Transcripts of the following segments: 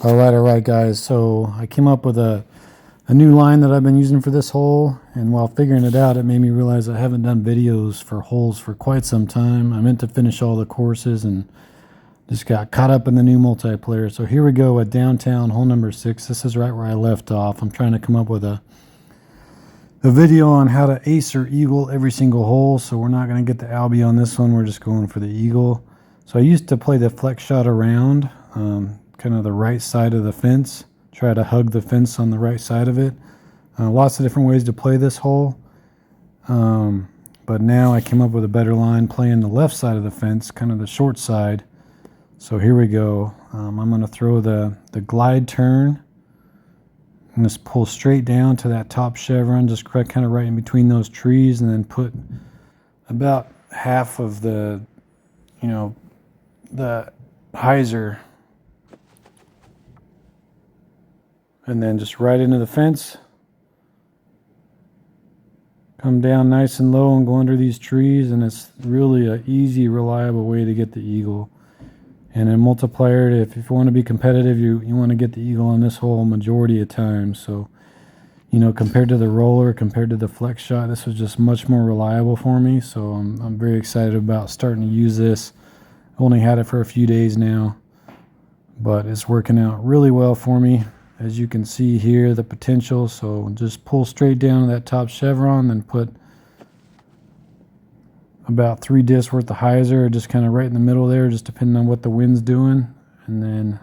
All right, guys. So I came up with a new line that I've been using for this hole, and while figuring it out, it made me realize I haven't done videos for holes for quite some time. I meant to finish all the courses and just got caught up in the new multiplayer. So here we go at downtown, hole number 6. This is right where I left off. I'm trying to come up with a video on how to ace or eagle every single hole. So we're not going to get the Albie on this one. We're just going for the eagle. So I used to play the flex shot around, kind of the right side of the fence. Try to hug the fence on the right side of it. Lots of different ways to play this hole. But now I came up with a better line playing the left side of the fence, kind of the short side. So here we go. I'm going to throw the glide turn and just pull straight down to that top chevron, just kind of right in between those trees, and then put about half of the hyzer, and then just right into the fence. Come down nice and low and go under these trees, and it's really an easy, reliable way to get the eagle. And in multiplayer, if you want to be competitive, you want to get the eagle on this hole majority of times. So, compared to the roller, compared to the flex shot, this was just much more reliable for me. So I'm very excited about starting to use this. I only had it for a few days now, but it's working out really well for me. As you can see here, the potential. So just pull straight down to that top chevron, then put about 3 discs worth of hyzer, just kind of right in the middle there, just depending on what the wind's doing. And then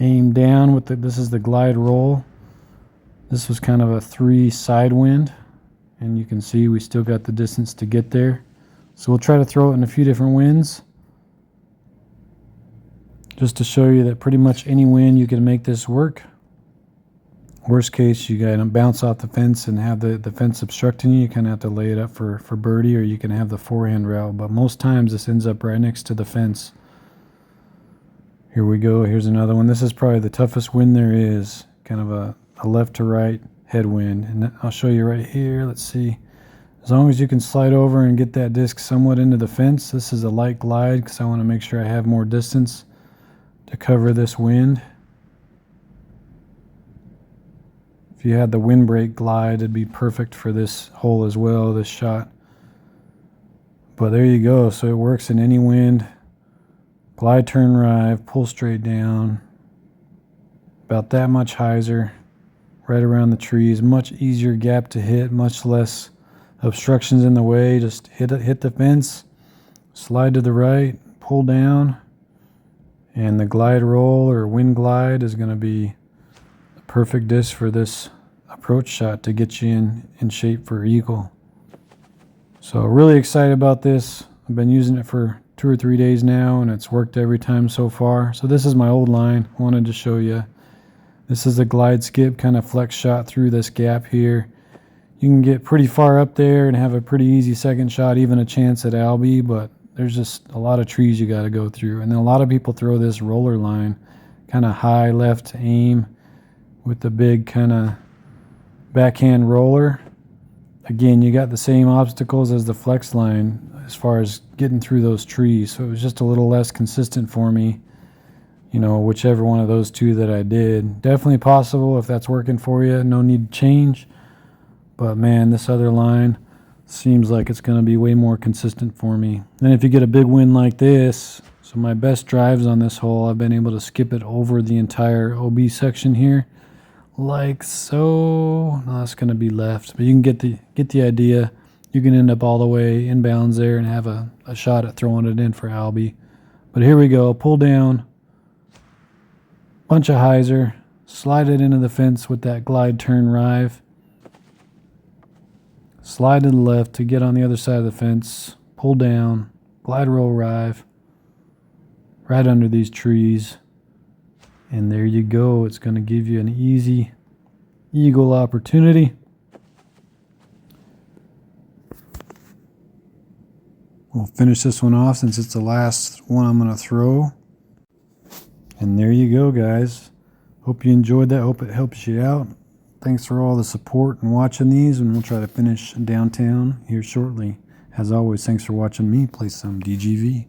aim down with this is the glide roll. This was kind of a 3 side wind, and you can see we still got the distance to get there. So we'll try to throw it in a few different winds, just to show you that pretty much any wind you can make this work. Worst case, you gotta bounce off the fence and have the fence obstructing you. You kind of have to lay it up for birdie, or you can have the forehand route. But most times this ends up right next to the fence. Here we go. Here's another one. This is probably the toughest wind there is. Kind of a left to right headwind. And I'll show you right here. Let's see. As long as you can slide over and get that disc somewhat into the fence. This is a light glide because I want to make sure I have more distance to cover this wind. If you had the windbreak glide, it'd be perfect for this hole as well, this shot. But there you go. So it works in any wind. Glide turn rive, pull straight down. About that much hyzer, right around the trees. Much easier gap to hit, much less obstructions in the way. Just hit the fence, slide to the right, pull down, and the glide roll or wind glide is going to be the perfect disc for this approach shot to get you in shape for eagle. So really excited about this. I've been using it for 2 or 3 days now, and it's worked every time so far. So this is my old line. I wanted to show you. This is a glide skip, kind of flex shot through this gap here. You can get pretty far up there and have a pretty easy second shot, even a chance at Albie, but there's just a lot of trees you got to go through. And then a lot of people throw this roller line, kind of high left aim with the big kind of backhand roller. Again, you got the same obstacles as the flex line as far as getting through those trees. So it was just a little less consistent for me, whichever one of those two that I did. Definitely possible if that's working for you. No need to change. But man, this other line seems like it's going to be way more consistent for me. And if you get a big wind like this, so my best drives on this hole, I've been able to skip it over the entire OB section here, like so. No, it's going to be left, but you can get the idea. You can end up all the way inbounds there and have a shot at throwing it in for Albie. But here we go. Pull down, bunch of hyzer, slide it into the fence with that glide turn rive. Slide to the left to get on the other side of the fence. Pull down, glide roll rive, right under these trees. And there you go. It's going to give you an easy eagle opportunity. We'll finish this one off since it's the last one I'm going to throw. And there you go, guys. Hope you enjoyed that. Hope it helps you out. Thanks for all the support and watching these, and we'll try to finish downtown here shortly. As always, thanks for watching me play some DGV.